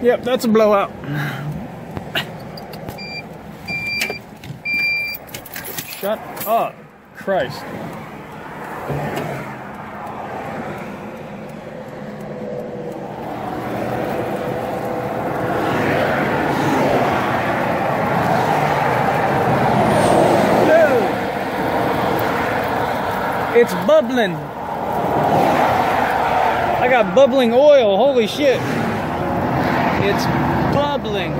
Yep, that's a blowout. Shut up, Christ. It's bubbling. I got bubbling oil, holy shit. It's bubbling.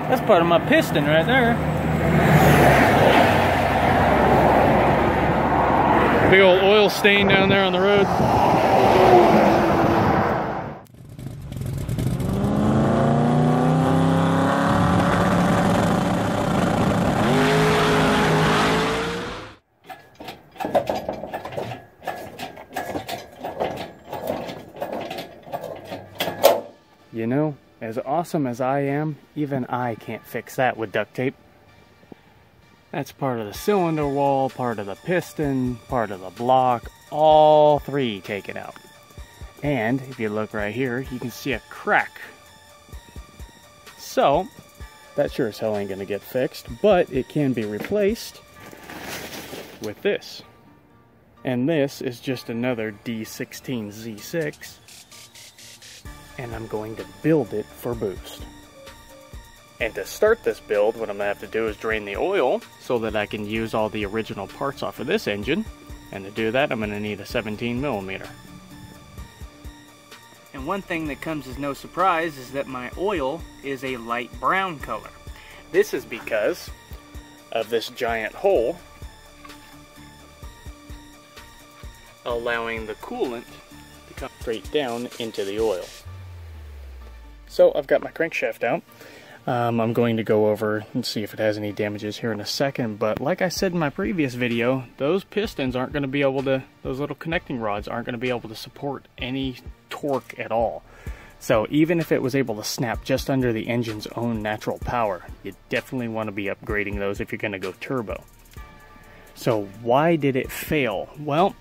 That's part of my piston right there. Big old oil stain down there on the road. You know, as awesome as I am, even I can't fix that with duct tape. That's part of the cylinder wall, part of the piston, part of the block, all three taken out. And if you look right here, you can see a crack. So, that sure as hell ain't gonna get fixed, but it can be replaced with this. And this is just another D16Z6. And I'm going to build it for boost. And to start this build, what I'm going to have to do is drain the oil so that I can use all the original parts off of this engine. And to do that, I'm going to need a 17mm. And one thing that comes as no surprise is that my oil is a light brown color. This is because of this giant hole allowing the coolant to come straight down into the oil. So I've got my crankshaft out. I'm going to go over and see if it has any damages here in a second, but like I said in my previous video, those pistons aren't going to be able to, those little connecting rods aren't going to be able to support any torque at all. So even if it was able to snap just under the engine's own natural power, you definitely want to be upgrading those if you're going to go turbo. So why did it fail? Well,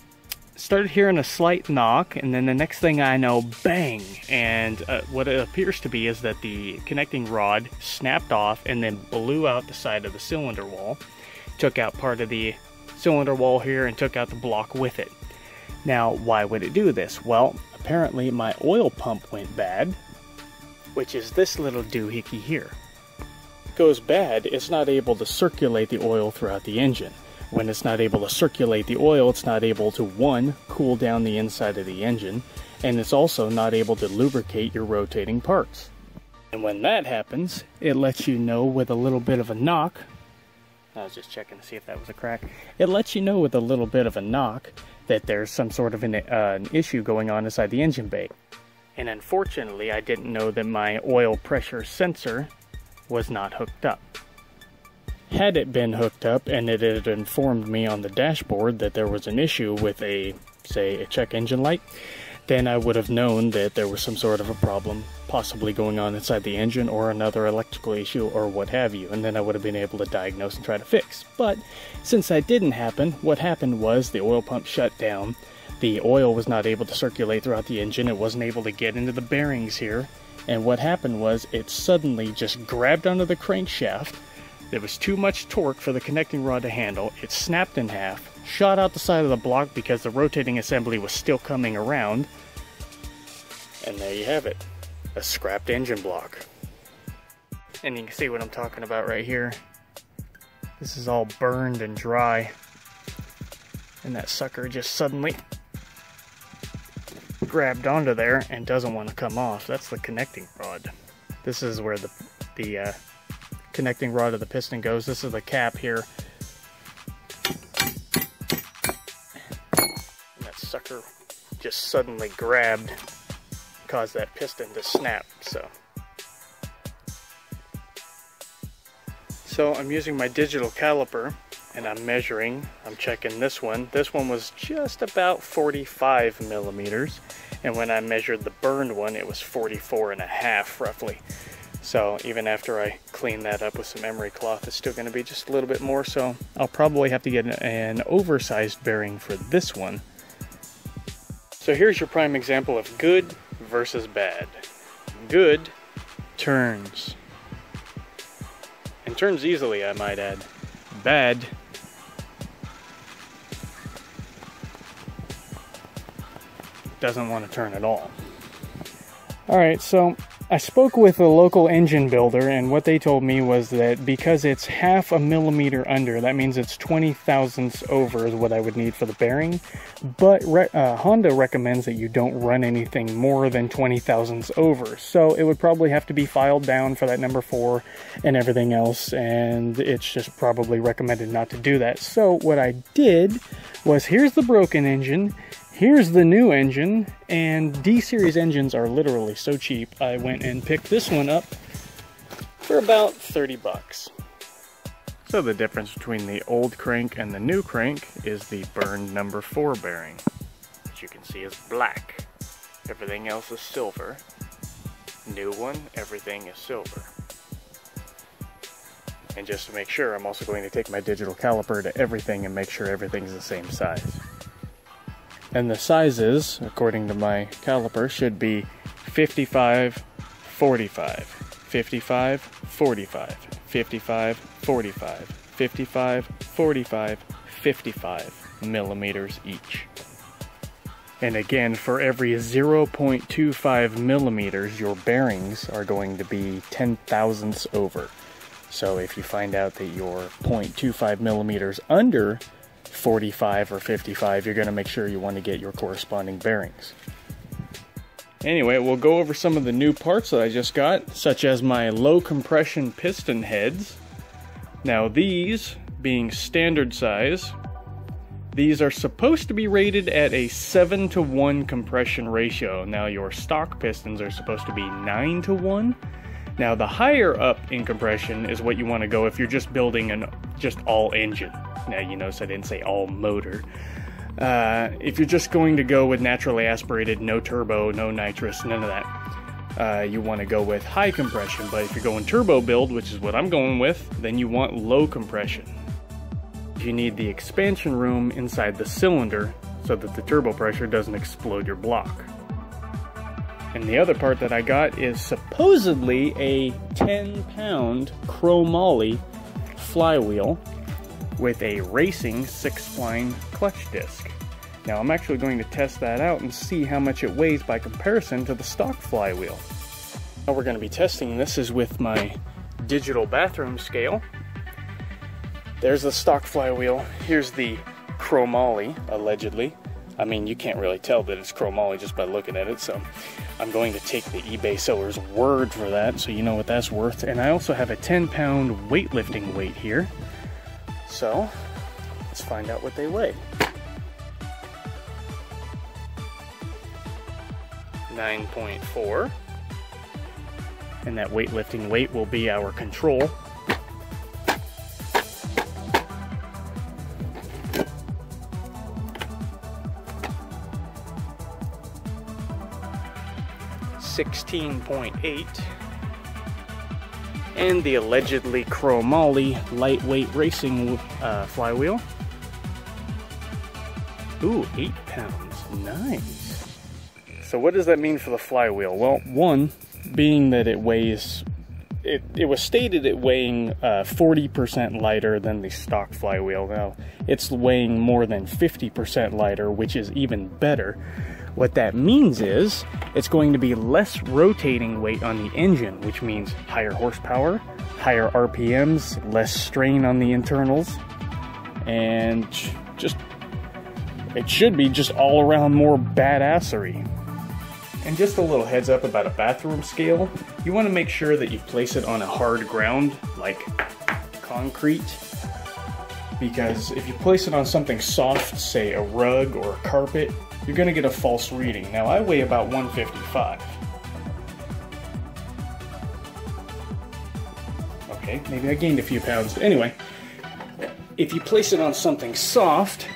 started hearing a slight knock, and then the next thing I know, bang! And what it appears to be is that the connecting rod snapped off and then blew out the side of the cylinder wall, took out part of the cylinder wall here and took out the block with it. Now, why would it do this? Well, apparently my oil pump went bad, which is this little doohickey here. It goes bad, it's not able to circulate the oil throughout the engine. When it's not able to circulate the oil, it's not able to, one, cool down the inside of the engine, and it's also not able to lubricate your rotating parts. And when that happens, it lets you know with a little bit of a knock, I was just checking to see if that was a crack, it lets you know with a little bit of a knock that there's some sort of an issue going on inside the engine bay. And unfortunately, I didn't know that my oil pressure sensor was not hooked up. Had it been hooked up and it had informed me on the dashboard that there was an issue with say a check engine light, then I would have known that there was some sort of a problem possibly going on inside the engine or another electrical issue or what have you, and then I would have been able to diagnose and try to fix. But since that didn't happen, what happened was the oil pump shut down, the oil was not able to circulate throughout the engine, it wasn't able to get into the bearings here, and what happened was it suddenly just grabbed onto the crankshaft. There was too much torque for the connecting rod to handle. It snapped in half, shot out the side of the block because the rotating assembly was still coming around. And there you have it, a scrapped engine block. And you can see what I'm talking about right here. This is all burned and dry. And that sucker just suddenly grabbed onto there and doesn't want to come off. That's the connecting rod. This is where the connecting rod of the piston goes. This is the cap here. And that sucker just suddenly grabbed, caused that piston to snap. So I'm using my digital caliper and I'm measuring, I'm checking this one. This one was just about 45mm, and when I measured the burned one, it was 44.5 roughly. So even after I clean that up with some emery cloth, it's still going to be just a little bit more, so I'll probably have to get an oversized bearing for this one. So here's your prime example of good versus bad. Good turns. And turns easily, I might add. Bad doesn't want to turn at all. Alright, so I spoke with a local engine builder, and what they told me was that because it's half a millimeter under, that means it's 20 thousandths over is what I would need for the bearing. But Honda recommends that you don't run anything more than 20 thousandths over. So it would probably have to be filed down for that number 4 and everything else, and it's just probably recommended not to do that. So what I did was, here's the broken engine, here's the new engine, and D-Series engines are literally so cheap, I went and picked this one up for about 30 bucks. So the difference between the old crank and the new crank is the burned number 4 bearing, which you can see is black. Everything else is silver. New one, everything is silver. And just to make sure, I'm also going to take my digital caliper to everything and make sure everything's the same size. And the sizes, according to my caliper, should be 55, 45, 55, 45, 55, 45, 55, 45, 55 millimeters each. And again, for every 0.25 millimeters, your bearings are going to be 10 thousandths over. So if you find out that you're 0.25 millimeters under 45 or 55, you're going to make sure you want to get your corresponding bearings. Anyway, we'll go over some of the new parts that I just got, such as my low compression piston heads. Now these, being standard size, these are supposed to be rated at a 7:1 compression ratio. Now your stock pistons are supposed to be 9:1. Now the higher up in compression is what you want to go if you're just building an just all engine. Now you notice I didn't say all motor. If you're just going to go with naturally aspirated, no turbo, no nitrous, none of that, you want to go with high compression. But if you're going turbo build, which is what I'm going with, then you want low compression. You need the expansion room inside the cylinder so that the turbo pressure doesn't explode your block. And the other part that I got is supposedly a 10-pound chromoly flywheel with a racing 6-spline clutch disc. Now I'm actually going to test that out and see how much it weighs by comparison to the stock flywheel. How we're going to be testing this is with my digital bathroom scale. There's the stock flywheel. Here's the chromoly, allegedly. I mean, you can't really tell that it's chromoly just by looking at it, so I'm going to take the eBay seller's word for that, so you know what that's worth. And I also have a 10-pound weightlifting weight here. So, let's find out what they weigh. 9.4. And that weightlifting weight will be our control. $16.8. And the allegedly chromoly lightweight racing flywheel. Ooh, 8 pounds. Nice. So what does that mean for the flywheel? Well, one, being that it weighs, it was stated it weighing 40% lighter than the stock flywheel. Now, it's weighing more than 50% lighter, which is even better. What that means is it's going to be less rotating weight on the engine, which means higher horsepower, higher RPMs, less strain on the internals, and just, it should be just all around more badassery. And just a little heads up about a bathroom scale, you want to make sure that you place it on a hard ground, like concrete, because if you place it on something soft, say a rug or a carpet, you're going to get a false reading. Now, I weigh about 155. Okay, maybe I gained a few pounds. Anyway, if you place it on something soft,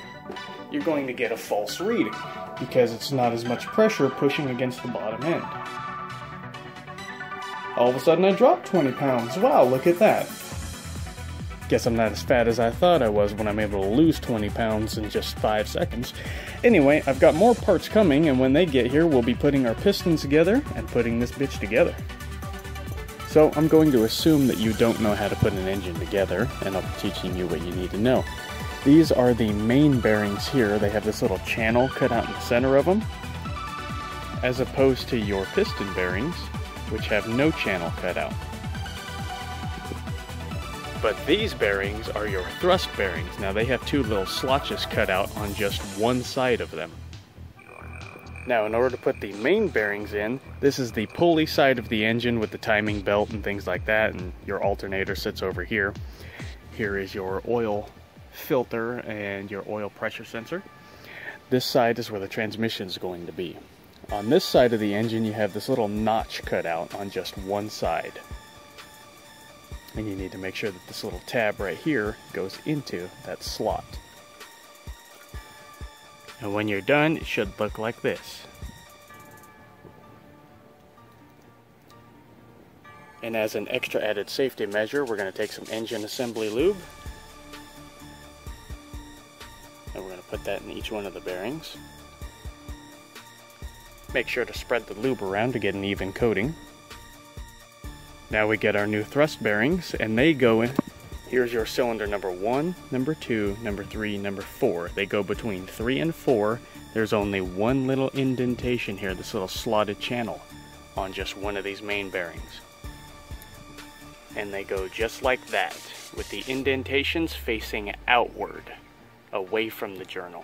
you're going to get a false reading because it's not as much pressure pushing against the bottom end. All of a sudden I dropped 20 pounds. Wow, look at that. Guess I'm not as fat as I thought I was when I'm able to lose 20 pounds in just 5 seconds. Anyway, I've got more parts coming, and when they get here, we'll be putting our pistons together and putting this bitch together. So I'm going to assume that you don't know how to put an engine together, and I'll be teaching you what you need to know. These are the main bearings here. They have this little channel cut out in the center of them, as opposed to your piston bearings, which have no channel cut out. But these bearings are your thrust bearings. Now they have two little slotches cut out on just one side of them. Now in order to put the main bearings in, this is the pulley side of the engine with the timing belt and things like that, and your alternator sits over here. Here is your oil filter and your oil pressure sensor. This side is where the transmission is going to be. On this side of the engine you have this little notch cut out on just one side. And you need to make sure that this little tab right here goes into that slot. And when you're done, it should look like this. And as an extra added safety measure, we're going to take some engine assembly lube. And we're going to put that in each one of the bearings. Make sure to spread the lube around to get an even coating. Now we get our new thrust bearings, and they go in. Here's your cylinder number 1, number 2, number 3, number 4. They go between 3 and 4. There's only one little indentation here, this little slotted channel on just one of these main bearings. And they go just like that, with the indentations facing outward, away from the journal.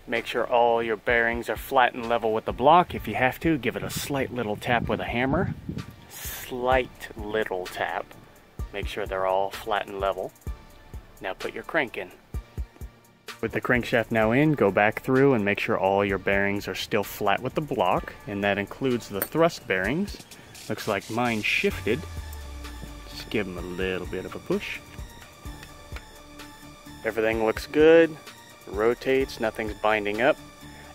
Make sure all your bearings are flat and level with the block. If you have to, give it a slight little tap with a hammer. Slight little tap. Make sure they're all flat and level. Now put your crank in. With the crankshaft now in, go back through and make sure all your bearings are still flat with the block, and that includes the thrust bearings. Looks like mine shifted. Just give them a little bit of a push. Everything looks good. Rotates, nothing's binding up.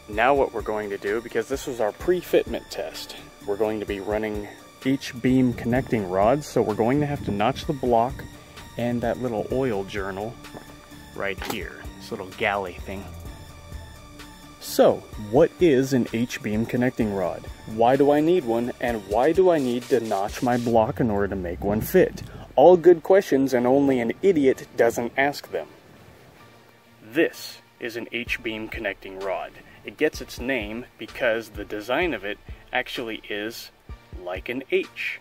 Now what we're going to do, because this was our pre-fitment test, we're going to be running each beam connecting rods, so we're going to have to notch the block and that little oil journal right here, this little galley thing. So, what is an H-beam connecting rod? Why do I need one, and why do I need to notch my block in order to make one fit? All good questions, and only an idiot doesn't ask them. This is an H-beam connecting rod. It gets its name because the design of it actually is like an H.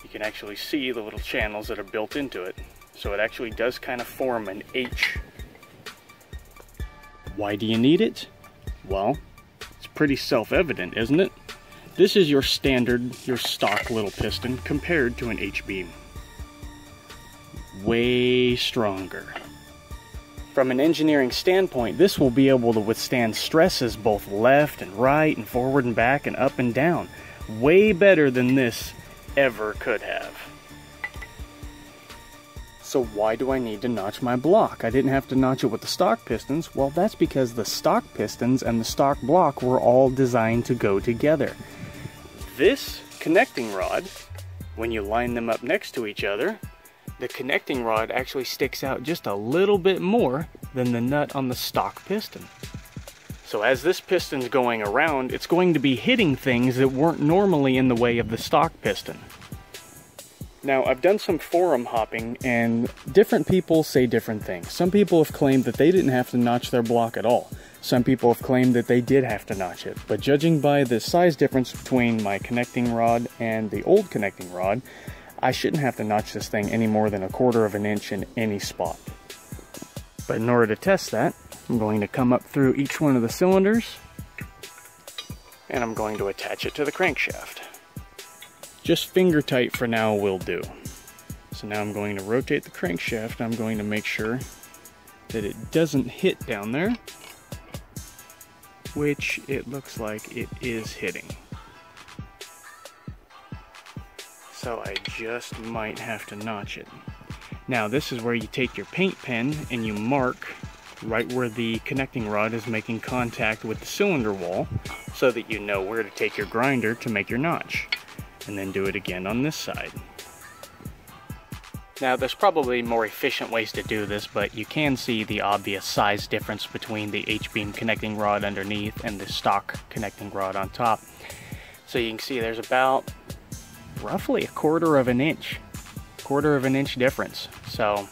You can actually see the little channels that are built into it. So it actually does kind of form an H. Why do you need it? Well, it's pretty self-evident, isn't it? This is your standard, your stock little piston compared to an H-beam. Way stronger. From an engineering standpoint, this will be able to withstand stresses both left and right and forward and back and up and down. Way better than this ever could have. So why do I need to notch my block? I didn't have to notch it with the stock pistons. Well, that's because the stock pistons and the stock block were all designed to go together. This connecting rod, when you line them up next to each other, the connecting rod actually sticks out just a little bit more than the nut on the stock piston. So as this piston's going around, it's going to be hitting things that weren't normally in the way of the stock piston. Now, I've done some forum hopping, and different people say different things. Some people have claimed that they didn't have to notch their block at all. Some people have claimed that they did have to notch it. But judging by the size difference between my connecting rod and the old connecting rod, I shouldn't have to notch this thing any more than 1/4 of an inch in any spot. But in order to test that, I'm going to come up through each one of the cylinders, and I'm going to attach it to the crankshaft. Just finger tight for now will do. So now I'm going to rotate the crankshaft. I'm going to make sure that it doesn't hit down there, which it looks like it is hitting. So I just might have to notch it. Now this is where you take your paint pen and you mark right where the connecting rod is making contact with the cylinder wall, so that you know where to take your grinder to make your notch. And then do it again on this side. Now there's probably more efficient ways to do this, but you can see the obvious size difference between the H-beam connecting rod underneath and the stock connecting rod on top. So you can see there's about roughly a quarter of an inch difference. So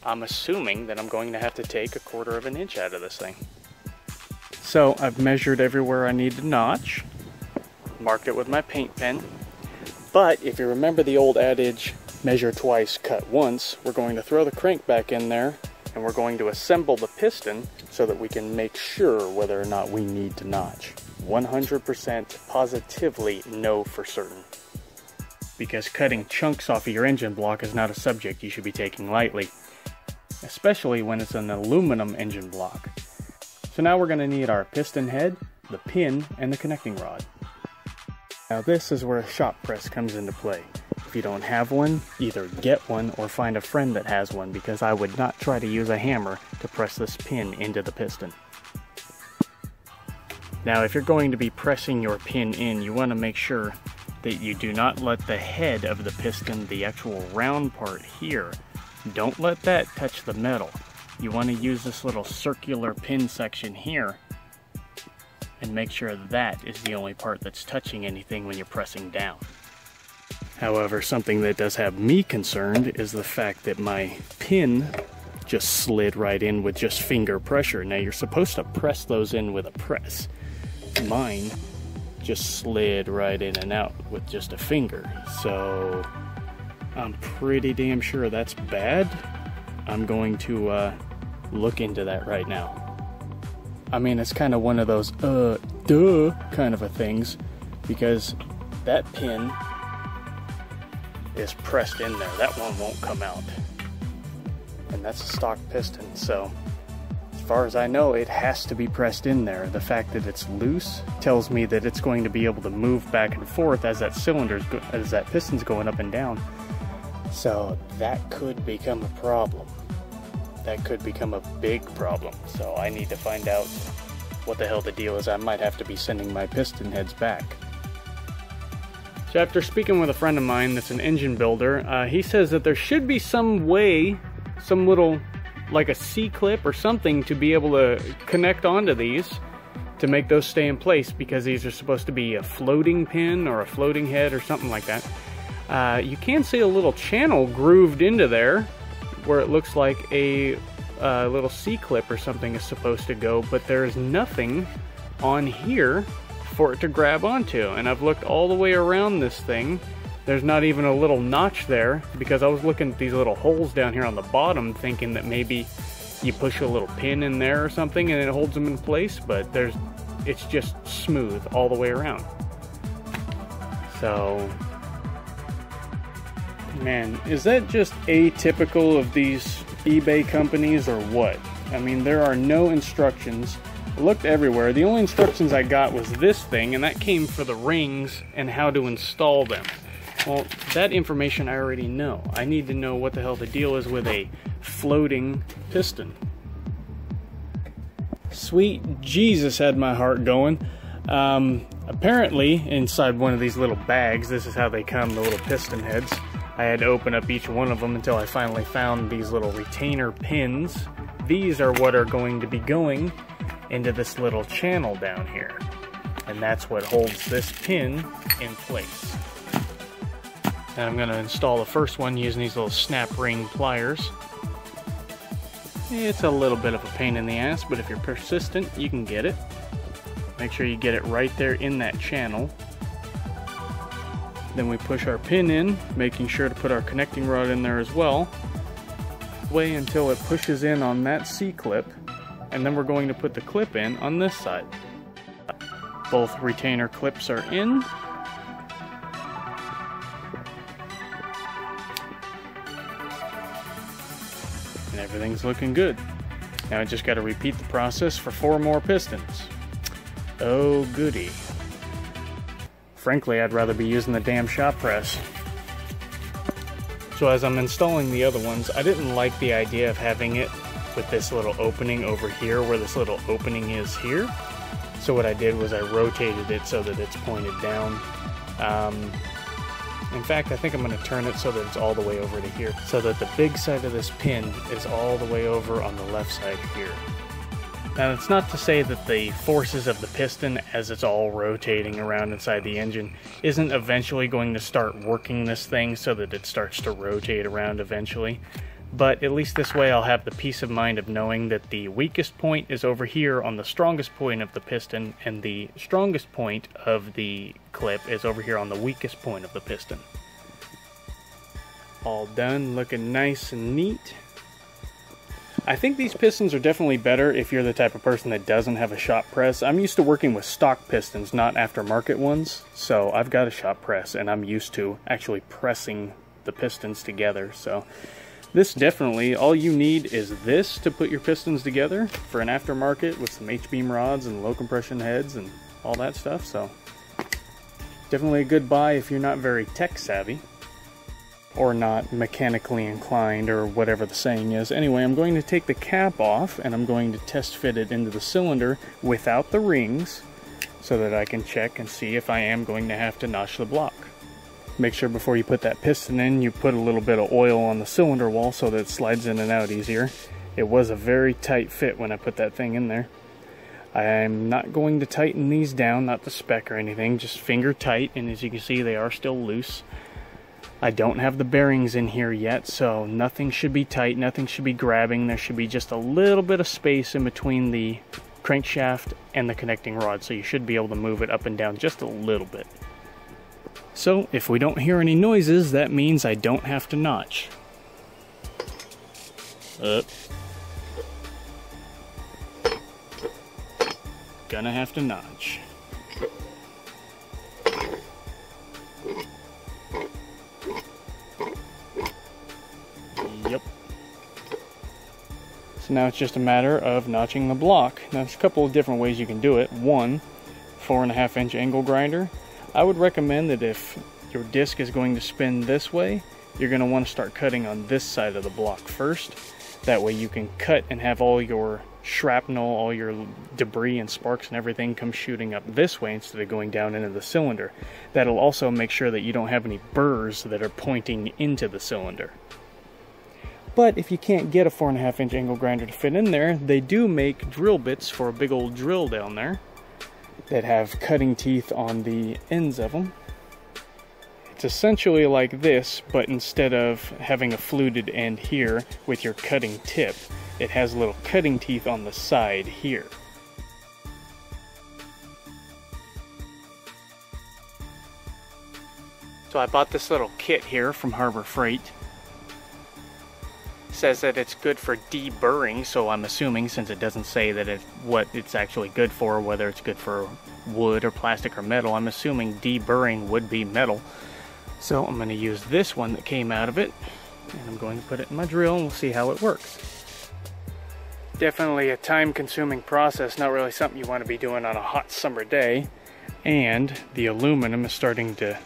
I'm assuming that I'm going to have to take a quarter of an inch out of this thing. So I've measured everywhere I need to notch, marked it with my paint pen, but if you remember the old adage, measure twice, cut once, we're going to throw the crank back in there and we're going to assemble the piston so that we can make sure whether or not we need to notch. 100% positively know for certain. Because cutting chunks off of your engine block is not a subject you should be taking lightly, especially when it's an aluminum engine block. So now we're going to need our piston head, the pin, and the connecting rod. Now this is where a shop press comes into play. If you don't have one, either get one or find a friend that has one, because I would not try to use a hammer to press this pin into the piston. Now if you're going to be pressing your pin in, you want to make sure that you do not let the head of the piston, the actual round part here, don't let that touch the metal. You want to use this little circular pin section here and make sure that is the only part that's touching anything when you're pressing down. However, something that does have me concerned is the fact that my pin just slid right in with just finger pressure. Now you're supposed to press those in with a press. Mine just slid right in and out with just a finger. So I'm pretty damn sure that's bad. I'm going to look into that right now. I mean, it's kind of one of those duh kind of a things, because that pin is pressed in there. That one won't come out. And that's a stock piston, so as far as I know, it has to be pressed in there. The fact that it's loose tells me that it's going to be able to move back and forth as that piston's going up and down. So that could become a problem. That could become a big problem. So I need to find out what the hell the deal is. I might have to be sending my piston heads back. So after speaking with a friend of mine that's an engine builder, he says that there should be some way, some little, like a C-clip or something, to be able to connect onto these to make those stay in place, because these are supposed to be a floating pin or a floating head or something like that. You can see a little channel grooved into there where it looks like a little C-clip or something is supposed to go, but there's nothing on here for it to grab onto. And I've looked all the way around this thing. There's not even a little notch there, because I was looking at these little holes down here on the bottom thinking that maybe you push a little pin in there or something and it holds them in place, but it's just smooth all the way around. So, man, is that just atypical of these eBay companies or what? I mean, there are no instructions. I looked everywhere. The only instructions I got was this thing, and that came for the rings and how to install them. Well, that information I already know. I need to know what the hell the deal is with a floating piston. Sweet Jesus had my heart going. Apparently, inside one of these little bags, this is how they come, the little piston heads. I had to open up each one of them until I finally found these little retainer pins. These are what are going to be going into this little channel down here. And that's what holds this pin in place. And I'm going to install the first one using these little snap ring pliers. It's a little bit of a pain in the ass, but if you're persistent, you can get it. Make sure you get it right there in that channel. Then we push our pin in, making sure to put our connecting rod in there as well. Wait until it pushes in on that C-clip, and then we're going to put the clip in on this side. Both retainer clips are in. And everything's looking good. Now I just got to repeat the process for 4 more pistons. Oh goody. Frankly, I'd rather be using the damn shop press. So as I'm installing the other ones, I didn't like the idea of having it with this little opening over here where this little opening is here. So what I did was I rotated it so that it's pointed down. In fact, I think I'm going to turn it so that it's all the way over to here, so that the big side of this pin is all the way over on the left side here. Now, it's not to say that the forces of the piston, as it's all rotating around inside the engine, isn't eventually going to start working this thing so that it starts to rotate around eventually. But at least this way I'll have the peace of mind of knowing that the weakest point is over here on the strongest point of the piston, and the strongest point of the clip is over here on the weakest point of the piston. All done, looking nice and neat. I think these pistons are definitely better if you're the type of person that doesn't have a shop press. I'm used to working with stock pistons, not aftermarket ones, so I've got a shop press and I'm used to actually pressing the pistons together. So this definitely, all you need is this to put your pistons together for an aftermarket with some H-beam rods and low compression heads and all that stuff. So definitely a good buy if you're not very tech savvy or not mechanically inclined or whatever the saying is. Anyway, I'm going to take the cap off and I'm going to test fit it into the cylinder without the rings so that I can check and see if I am going to have to notch the block. Make sure before you put that piston in, you put a little bit of oil on the cylinder wall so that it slides in and out easier. It was a very tight fit when I put that thing in there. I'm not going to tighten these down, not the spec or anything, just finger tight, and as you can see they are still loose. I don't have the bearings in here yet, so nothing should be tight, nothing should be grabbing. There should be just a little bit of space in between the crankshaft and the connecting rod, so you should be able to move it up and down just a little bit. So, if we don't hear any noises, that means I don't have to notch. Gonna have to notch. Yep. So now it's just a matter of notching the block. Now there's a couple of different ways you can do it. One, 4.5 inch angle grinder. I would recommend that if your disc is going to spin this way, you're going to want to start cutting on this side of the block first. That way you can cut and have all your shrapnel, all your debris and sparks and everything come shooting up this way instead of going down into the cylinder. That'll also make sure that you don't have any burrs that are pointing into the cylinder. But if you can't get a 4.5 inch angle grinder to fit in there, they do make drill bits for a big old drill down there that have cutting teeth on the ends of them. It's essentially like this, but instead of having a fluted end here with your cutting tip, it has little cutting teeth on the side here. So I bought this little kit here from Harbor Freight. Says that it's good for deburring, so I'm assuming, since it doesn't say that what it's actually good for, whether it's good for wood or plastic or metal, I'm assuming deburring would be metal. So I'm going to use this one that came out of it, and I'm going to put it in my drill and we'll see how it works. Definitely a time-consuming process, not really something you want to be doing on a hot summer day, and the aluminum is starting to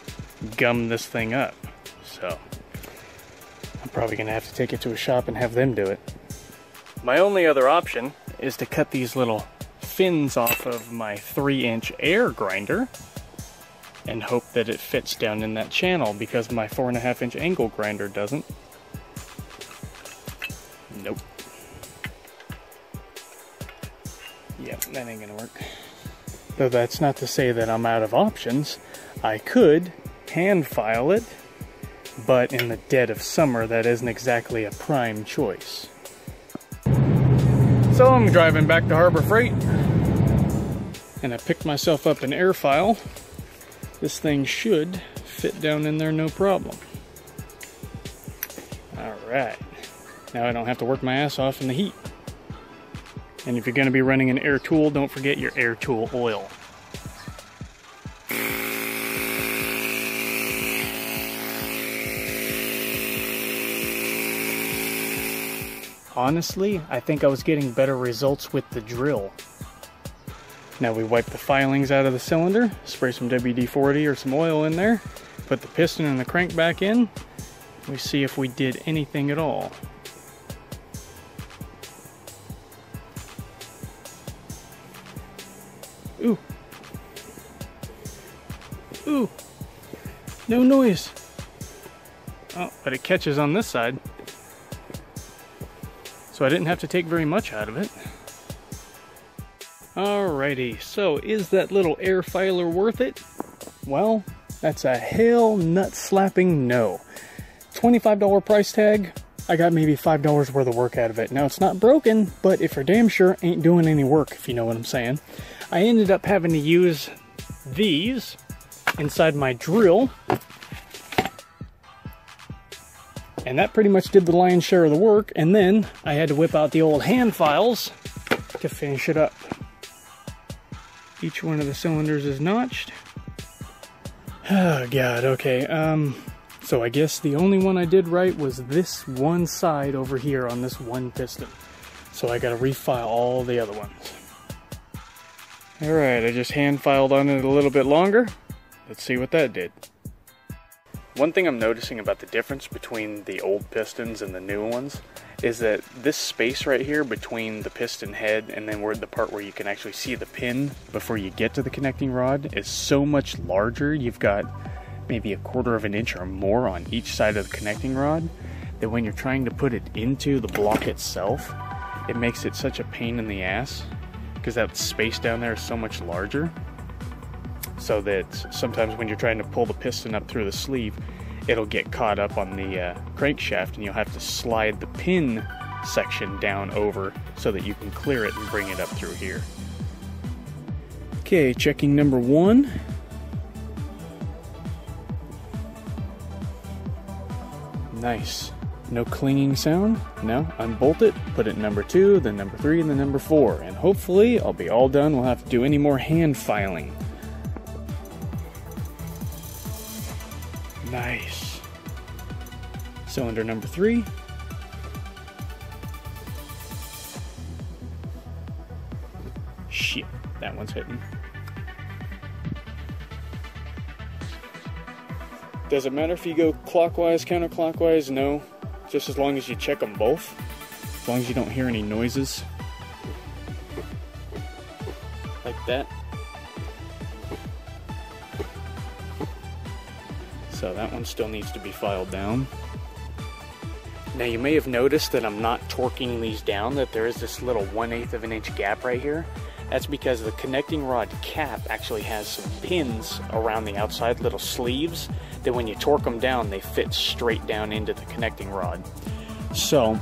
gum this thing up, so I'm probably going to have to take it to a shop and have them do it. My only other option is to cut these little fins off of my 3-inch air grinder and hope that it fits down in that channel, because my 4.5 inch angle grinder doesn't. Nope. Yep, that ain't gonna work. Though that's not to say that I'm out of options. I could hand file it, but in the dead of summer, that isn't exactly a prime choice. So I'm driving back to Harbor Freight, and I picked myself up an air file. This thing should fit down in there no problem. Alright, now I don't have to work my ass off in the heat. And if you're going to be running an air tool, don't forget your air tool oil. Honestly, I think I was getting better results with the drill. Now we wipe the filings out of the cylinder, spray some WD-40 or some oil in there, put the piston and the crank back in, we see if we did anything at all. Ooh, no noise. Oh, but it catches on this side. So I didn't have to take very much out of it. Alrighty, so is that little air filer worth it? Well, that's a hell nut slapping no. $25 price tag, I got maybe $5 worth of work out of it. Now it's not broken, but it for damn sure ain't doing any work, if you know what I'm saying. I ended up having to use these inside my drill, and that pretty much did the lion's share of the work, and then I had to whip out the old hand files to finish it up. Each one of the cylinders is notched. Oh god, okay, so I guess the only one I did right was this one side over here on this one piston. So I gotta refile all the other ones. Alright, I just hand filed on it a little bit longer. Let's see what that did. One thing I'm noticing about the difference between the old pistons and the new ones is that this space right here between the piston head and then the part where you can actually see the pin before you get to the connecting rod is so much larger. You've got maybe 1/4 of an inch or more on each side of the connecting rod, that when you're trying to put it into the block itself, it makes it such a pain in the ass because that space down there is so much larger. So that sometimes when you're trying to pull the piston up through the sleeve, it'll get caught up on the crankshaft and you'll have to slide the pin section down over so that you can clear it and bring it up through here. Okay, checking number 1. Nice. No clinging sound. Now unbolt it, put it in number 2, then number 3, and then number 4. And hopefully I'll be all done. We'll have to do any more hand filing. Nice. Cylinder number 3. Shit, that one's hitting. Does it matter if you go clockwise, counterclockwise? No. Just as long as you check them both. As long as you don't hear any noises. Like that. So that one still needs to be filed down. Now you may have noticed that I'm not torquing these down, that there is this little 1/8 of an inch gap right here. That's because the connecting rod cap actually has some pins around the outside, little sleeves, that when you torque them down, they fit straight down into the connecting rod. So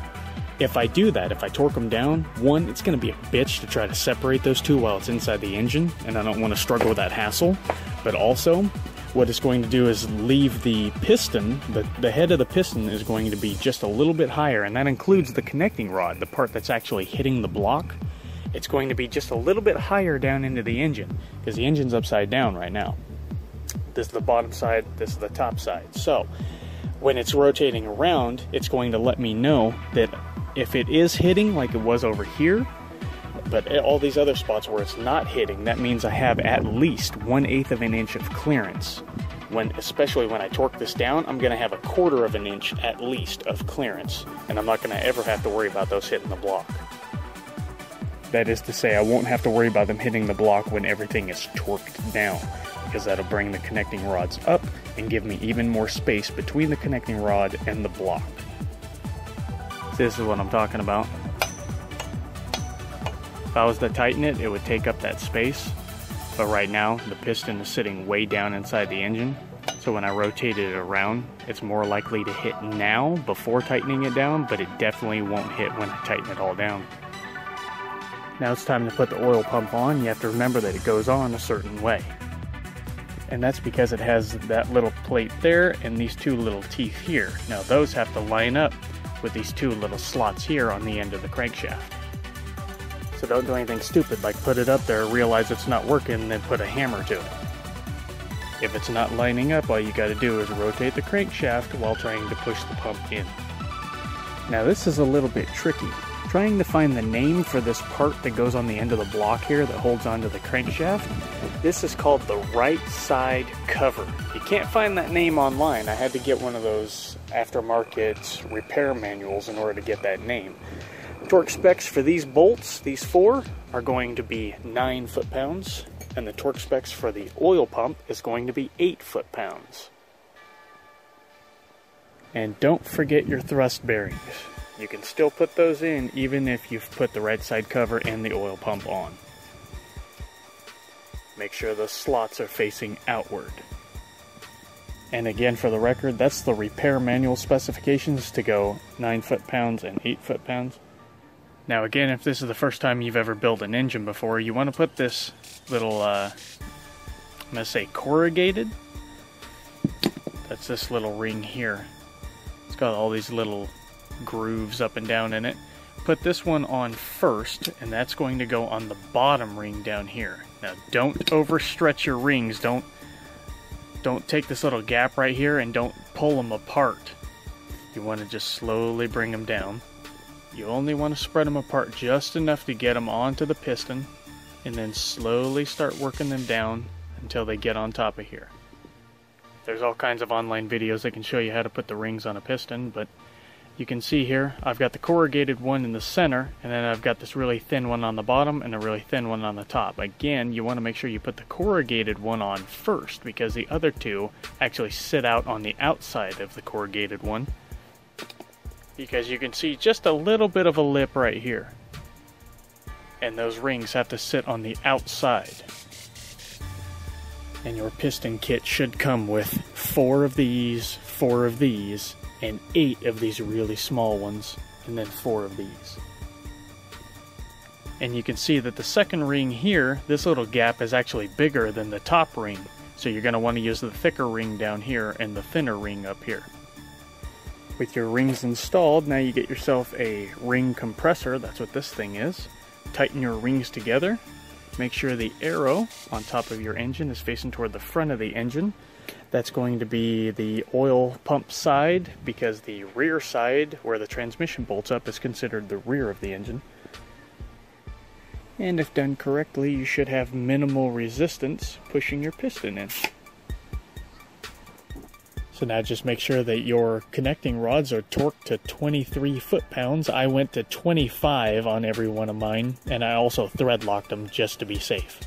if I do that, if I torque them down, one, it's going to be a bitch to try to separate those two while it's inside the engine, and I don't want to struggle with that hassle. But also, what it's going to do is leave the piston, the head of the piston is going to be just a little bit higher, and that includes the connecting rod, the part that's actually hitting the block. It's going to be just a little bit higher down into the engine, because the engine's upside down right now. This is the bottom side, this is the top side. So when it's rotating around, it's going to let me know that if it is hitting like it was over here, but all these other spots where it's not hitting, that means I have at least 1/8 of an inch of clearance. Especially when I torque this down, I'm going to have 1/4 of an inch at least of clearance, and I'm not going to ever have to worry about those hitting the block. That is to say, I won't have to worry about them hitting the block when everything is torqued down, because that'll bring the connecting rods up and give me even more space between the connecting rod and the block. This is what I'm talking about. If I was to tighten it, it would take up that space, but right now the piston is sitting way down inside the engine, so when I rotate it around, it's more likely to hit now before tightening it down, but it definitely won't hit when I tighten it all down. Now it's time to put the oil pump on. You have to remember that it goes on a certain way. And that's because it has that little plate there and these two little teeth here. Now those have to line up with these two little slots here on the end of the crankshaft. So don't do anything stupid like put it up there, realize it's not working, and then put a hammer to it. If it's not lining up, all you got to do is rotate the crankshaft while trying to push the pump in. Now this is a little bit tricky. Trying to find the name for this part that goes on the end of the block here that holds onto the crankshaft. This is called the right side cover. You can't find that name online. I had to get one of those aftermarket repair manuals in order to get that name. Torque specs for these bolts, these 4, are going to be 9 foot-pounds. And the torque specs for the oil pump is going to be 8 foot-pounds. And don't forget your thrust bearings. You can still put those in even if you've put the right side cover and the oil pump on. Make sure the slots are facing outward. And again, for the record, that's the repair manual specifications to go 9 foot-pounds and 8 foot-pounds. Now again, if this is the first time you've ever built an engine before, you want to put this little, I'm going to say corrugated. That's this little ring here. It's got all these little grooves up and down in it. Put this one on first, and that's going to go on the bottom ring down here. Now don't overstretch your rings. Don't take this little gap right here and don't pull them apart. You want to just slowly bring them down. You only want to spread them apart just enough to get them onto the piston, and then slowly start working them down until they get on top of here. There's all kinds of online videos that can show you how to put the rings on a piston, but you can see here I've got the corrugated one in the center, and then I've got this really thin one on the bottom and a really thin one on the top. Again, you want to make sure you put the corrugated one on first, because the other two actually sit out on the outside of the corrugated one. Because you can see just a little bit of a lip right here. And those rings have to sit on the outside. And your piston kit should come with 4 of these, 4 of these, and 8 of these really small ones, and then 4 of these. And you can see that the second ring here, this little gap is actually bigger than the top ring. So you're going to want to use the thicker ring down here and the thinner ring up here. With your rings installed, now you get yourself a ring compressor. That's what this thing is. Tighten your rings together. Make sure the arrow on top of your engine is facing toward the front of the engine. That's going to be the oil pump side, because the rear side, where the transmission bolts up, is considered the rear of the engine. And if done correctly, you should have minimal resistance pushing your piston in. So now just make sure that your connecting rods are torqued to 23 foot-pounds. I went to 25 on every one of mine, and I also thread locked them just to be safe.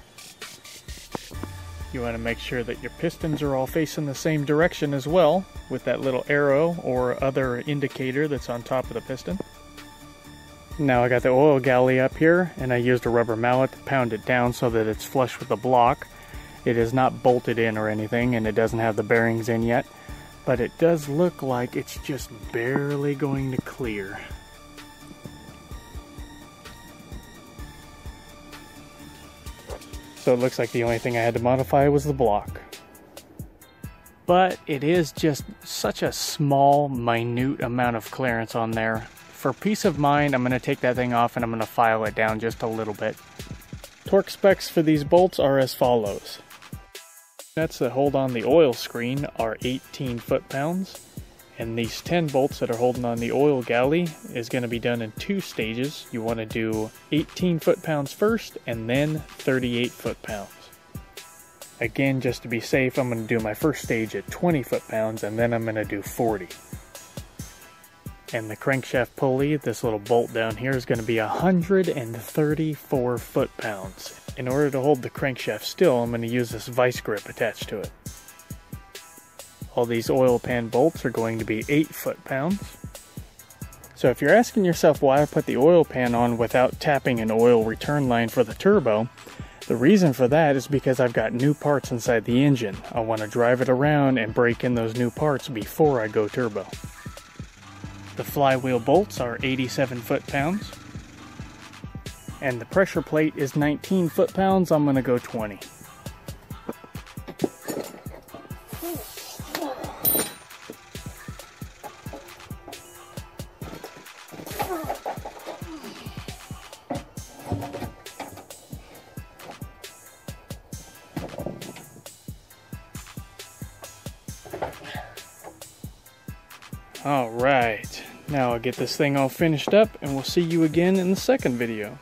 You want to make sure that your pistons are all facing the same direction as well, with that little arrow or other indicator that's on top of the piston. Now I got the oil galley up here, and I used a rubber mallet to pound it down so that it's flush with the block. It is not bolted in or anything, and it doesn't have the bearings in yet. But it does look like it's just barely going to clear. So it looks like the only thing I had to modify was the block. But it is just such a small, minute amount of clearance on there. For peace of mind, I'm going to take that thing off and I'm going to file it down just a little bit. Torque specs for these bolts are as follows. Nuts that hold on the oil screen are 18 foot-pounds, and these 10 bolts that are holding on the oil galley is going to be done in 2 stages. You want to do 18 foot-pounds first, and then 38 foot-pounds. Again, just to be safe, I'm going to do my first stage at 20 foot-pounds, and then I'm going to do 40. And the crankshaft pulley, this little bolt down here, is going to be 134 foot-pounds. In order to hold the crankshaft still, I'm going to use this vice grip attached to it. All these oil pan bolts are going to be 8 foot-pounds. So if you're asking yourself why I put the oil pan on without tapping an oil return line for the turbo, the reason for that is because I've got new parts inside the engine. I want to drive it around and break in those new parts before I go turbo. The flywheel bolts are 87 foot-pounds. And the pressure plate is 19 foot-pounds. I'm going to go 20. Alright, now I'll get this thing all finished up and we'll see you again in the second video.